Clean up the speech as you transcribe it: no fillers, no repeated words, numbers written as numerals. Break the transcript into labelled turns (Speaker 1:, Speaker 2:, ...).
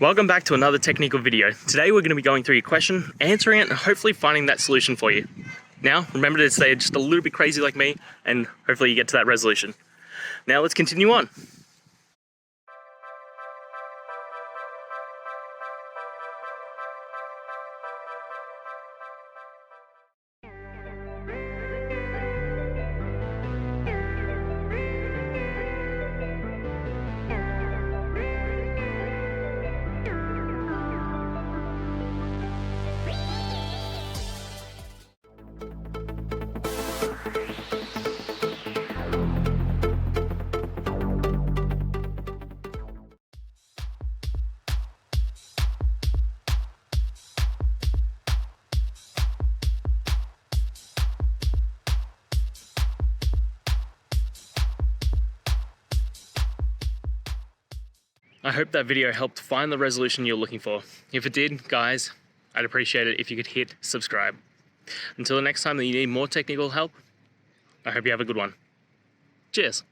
Speaker 1: Welcome back to another technical video. Today we're going to be going through your question, answering it, and hopefully finding that solution for you. Now, remember to stay just a little bit crazy like me, and hopefully you get to that resolution. Now let's continue on. I hope that video helped find the resolution you're looking for. If it did, guys, I'd appreciate it if you could hit subscribe. Until the next time that you need more technical help, I hope you have a good one. Cheers.